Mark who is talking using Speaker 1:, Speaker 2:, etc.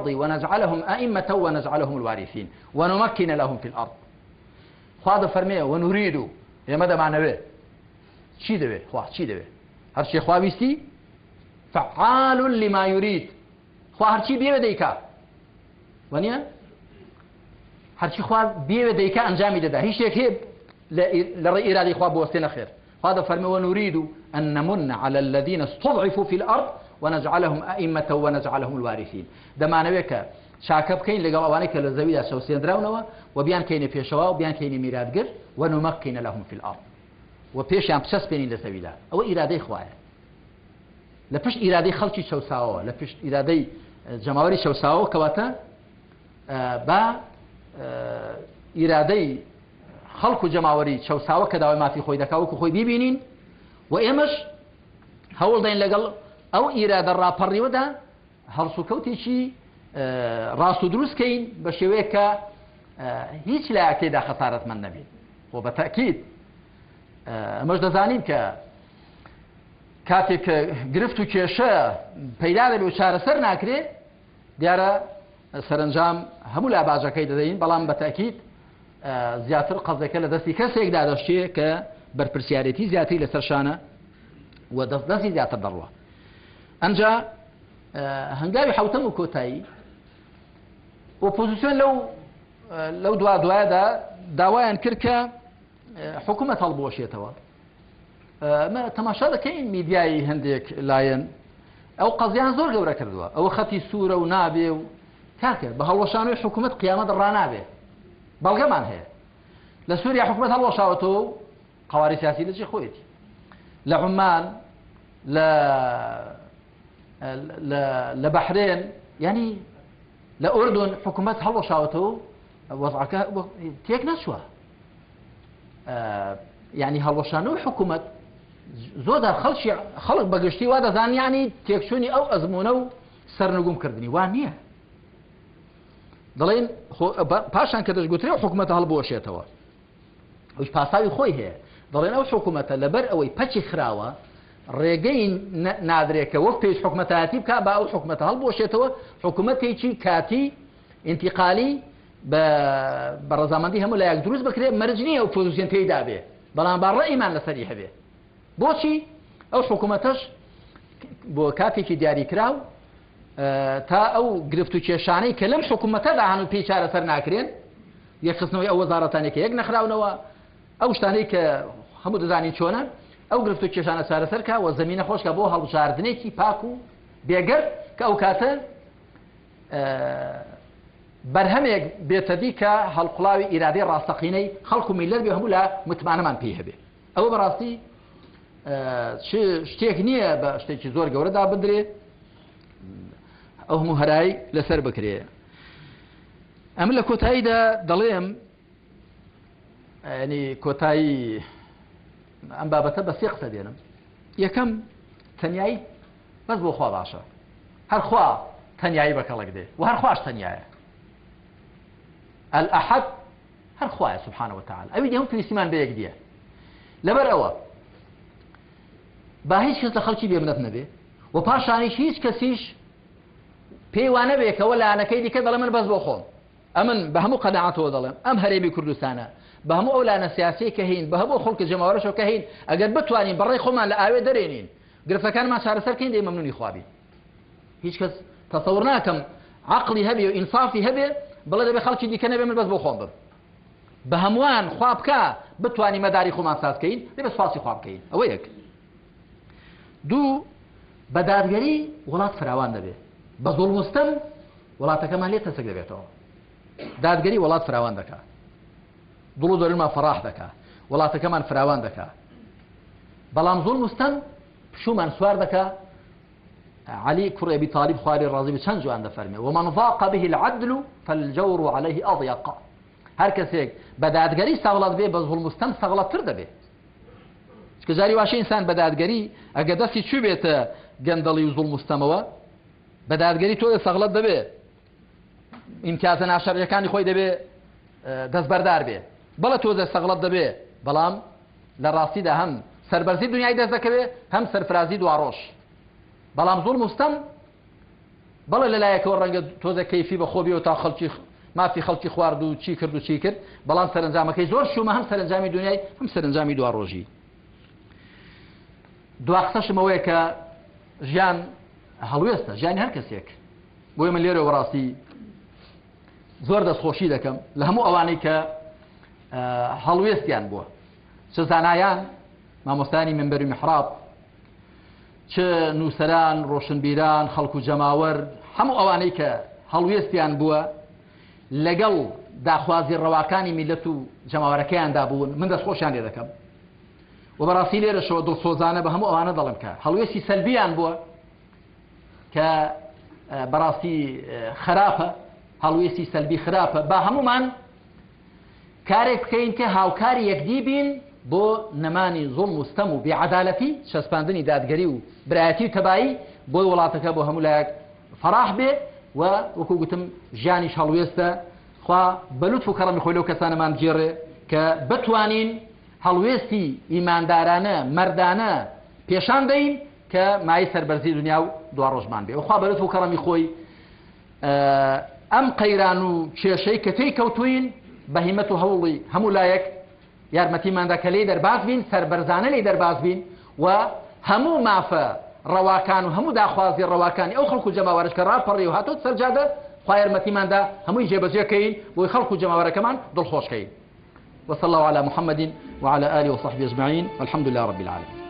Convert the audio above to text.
Speaker 1: الأرض ونجعلهم أئمة ونجعلهم الوارثين ونمكن لهم في الأرض. خوا فرمي ونريد يا مدى معنى چی دەوێ خوا چی دەوێ هەرچی خوا ویستی فعال لما يريد خوا هەرچی بێوێ دەیکا وانە هەرچی خوا بێوێ دەیکا ئەنجامی دەدا هیچ شتێک هەیە لە ڕێی ئیرادەی خوا بوەستێنە خێر. خوا فەرمێ ونريد أن نمن على الذين استضعفوا في الأرض ونجعلهم أئمة ونجعلهم الوارثين. دەمانەوێت کە چاکە بکەین لەگەڵ ئەوانەی کە لە زەویدا شەوسێنراونەوە و بیان کەینە پێشەوا و بیان کەینە میراتگر ونمكن لهم في الأرض و پێشیان پسەسپێنین لە زەویدا. ئەوە ئیرادەی خوایە لە پشت ئیرادەی خەڵکی شەوساوە لە پشت ئیرادەی جەماوەری شەوساوە کەواتە بە ئیرادەی خەڵک و جەماوەری شەوساوە کە داوای مافی خۆی دەکا وەکو خۆی بیبینین و ئێمەش هەوڵ دەین لەگەڵ ئەو ئیرادە ڕاپەڕیوەدا هەڵس و کەوتێکی ڕاست و دروستکەین بە شێوەیە کە هیچ لایەکەیدا خەسارەتمەند نەبێت. خۆ بە تەکید ئەمەش دەزانین کە کاتێک گرفت و کێشە پەیدا دەبێت و چارەسەر ناکرێت دیارە سەرنجام هەموو لا باجەکەی دەدەین بەڵام بە تەکید زیاتر قەزەکە لە دەستی کەسێکدا دەشتێت کە بەرپرسیارەتی زیاتری لەسەر شانە و دەستی زیاتر دەڕوە. ئەنجا هەنگاوی حوتەم و کۆتایی ئۆپۆزیسیۆن لەو دوایەدا داوایان کرد کە حکوومەت هەڵبوەشێتەوە. تەماشا دەکەین میدیایی هەندێک لایەن ئەو قەزیان زۆر گەورە کردووە ئەوە خەتی سوورە و نابێ و کاکە بە هەڵوەشانەوەی حکوومەت قیامەت ڕنابێ بەڵگەمان هەیە. لە سووریا حکوومەت هەڵوەشاوەتەوە و قەواری سیاسی لەجێ خۆیەتی. لە عومان لە بەحرێن ینی لە ئوردون حکوومەت هەڵوەشاوەتەوە وەزعەکە تێک نەچووە. یعنی هەڵوەشانەوەی حکوومەت زۆردا خەڵک بەگشتی وا دەزان یعنی تێکچوونی ئەو ئەزمونە و سەرنگومکردنی وان نییە. دەڵێن پاشان کە دەستگوترێ حکوومەتە هەڵبوەشێتەوە ئەوش پاساوی خۆی هەیە. دەڵێن ئەو حکوومەتە لەبەر ئەوەی پەچی خراوە ڕێگەی نادرێکە وەک پێش حکوومەتایەتی بکە بە ئەو حکوومەتە هەڵبوەشێتەوە حکوومەتێکی کاتی ئینتیقالی بە ڕەزامەندی هەموو لایەک دروست بکرێت مەرج نییە ئەو پۆزیسیۆن تێیدا بێ بەڵام با ڕێئیمان لەسەری هەبێ. بۆچی ئەو حکوومەتەش بۆ کاتێکی دیاریکراو تا ئەو گرفت و کێشانەی کە لەم حکوومەتەدا هەنوو پێی چارەسەر ناکرێن یەکخستنەوەی ئەو وەزارەتانێکە یەک نەخراونەوە ئەو شتانەی کە هەموو دەزانین چۆنە ئەو گرفت و کێشانە چارەسەر کە وە زەمینە خۆشکە بۆ هەڵبژاردنێکی پاک و بێگەر کە ئەو کاتە بەرهەمێک بێتەدی کە هەڵقوڵاوی ئیرادەی ڕاستەقینەی خەڵک و میلەت بێ هەموو لە متمانەمان پێی هەبێ. ئەوە بەڕاستی شتێک نییە بە شتێکی زۆر گەورەدا بدرێ ئەو هەموو هەرای لەسەر بکرێ. ئەمە لە کۆتاییدا دەڵێم ینی کۆتایی ئەم بابەتە بە سێ قسە دێنم. یەکەم تەنیایی بەس بۆ خوا باشە هەرخوا تەنیایی بەکەڵک دێ و هەرخواش تەنیایە الأحد هەر خوایە سبحانه وتعالى ئەوی دێ هەموو پێویستیمان بە یەک دیە. لەبەر ئەوە با هیچ کەس لە خەڵکی بێمنەت نەبێ و پاشانیش هیچ کەسیش پێی وانە بێ کەوە لایەنەکەی دیکە دەڵێ من بەس بۆ خۆم ئەمن بە هەموو قەناعەتەوە دەڵێم ئەم هەرێمی کوردستانە بە هەموو ئەو لایەنە سیاسی کە هین بە هەموو خەڵکی جەماوەرەشەوە کە هین ئەگەر بتوانین بەڕێی خۆمان لە ئاوێ دەرێنین گرفتەکانمان چارەسەرکەین دەی مەمنونی خوابی. هیچ کەس تەسەوڕ ناکەم عەقڵی هەبێ و ئینسافی هەبێ بڵێ دەبێ خەڵکی دیکە نەبێ من بەس بۆ خۆم بم. بە هەمووان خوا بکە بتوانی مەداری خۆمان سازکەین دەبێت سوپاسی خوا بکەین. ئەوە یەک. دوو بە دادگەری وڵات فراوان دەبێت بە زوڵم و ستەم وڵاتەکەمان لێ تەسک دەبێتەوە. دادگەری وڵات فراوان دەکات دڵ و دەروونمان فەڕاح دەکات وڵاتەکەمان فراوان دەکات بەڵام زوڵم و ستەم پشومان سوار دەکات. علي كر أبي طالب خواري الرازي بچەند جوان دەفەرمێ ومن ضاق به العدل فالجور عليه أضيق. هەر کەسێک بە دادگەری سەغڵەت بێ بە زوڵم و ستەم سەغڵەتتر دەبێت. چکە جاری واشە ئینسان بە دادگەری ئەگە دەستی چوو بێتە گەندەڵی و زوڵم و ستەمەوە بە دادگەری تۆ سەغڵەت دەبێ ئیمتیازە ناشەرعیەکانی خۆی دەبێ دەستبەردار بێ بەڵە تۆ سەغڵەت دەبێ بەڵام لە ڕاستیدا هەم سەربەرزی دنیای دەست دەکەوێ هەم سەرفرازی دواڕۆژ. بەڵام زوڵم و ستەم بەڵێ لەلایەکەوە ڕەنگە تۆزە کەیفی بە خۆبیەوە تا خەڵکی مافی خەڵکی خوارد و چی کرد و چی کرد بەڵام سەرنجامەکەی زۆر شومە هەم سەرنجامی دنیای هەم سەرنجامی دوا ڕۆژی. دوا قسەشمەوەیە کە ژیان هەڵوێستە ژیانی هەر کەسێک بۆی من لێرە وەڕاستی زۆر دەستخۆشی دەکەم لە هەموو ئەوانەی کە هەڵوێستیان بووە چ زانایان مامۆستانی منبەری میحراب چ نووسەران ڕۆشنبیران خەڵکو جەماوەر هەموو ئەوانەی کە هەڵوێستیان بووە لەگەڵ داخوازی ڕەواکانی میلەت و جەماوەرەکەیاندا بوون من دەستخۆشیان لێ دەکەم و بەڕاستی لێرەشەوە دڵسۆزانە بە هەموو ئەوانە دەڵم کە هەڵوێستی سەلبیان بووە کە بەڕاستی خراپە هەڵوێستی سەلبی خراپە با هەمومان کارێک بکەین کە هاوکاری یەکدی بین بۆ نەمانی زوڵم و ستەم و بێعەدالەتی شەسپاندنی دادگەری و برایەتی و تەبایی بۆی وڵاتەکە بۆ هەموو لایەک فەراح بێ و وەکو گوتم ژیانیش هەڵوێستە خوا بەلوتف و کەڕەمی خۆی لەو کەسانەمان بگێڕێ کە بتوانین هەڵوێستی ئیماندارانە مەردانە پێشان دەین کە مای سەربەرزی دنیا و دوا ڕۆژمان بێ وخوا بەلوتف و کەڕەمی خۆی ئەم قەیران و کێشەی کە تێی کەوتوین بە هیمەت و هەوڵی هەموو لایەک یارمەتیماندا کە لێی دەرباز بین سەربەرزانە لێی دەرباز بین و هەموو مافە ڕەواکان و هەموو داخوازی ڕەواکانی ئەو خەڵکو جەماوەرش کە ڕاپەڕی و هاتۆت سەرجادە خوا یارمەتیماندا هەمووی جێبەجێکەین بۆی خەڵکو جەماوەرەکەمان دڵخۆشکەین وصلى الله على محمد وعلى آله وصحبه أجمعين والحمد لله رب العالمين.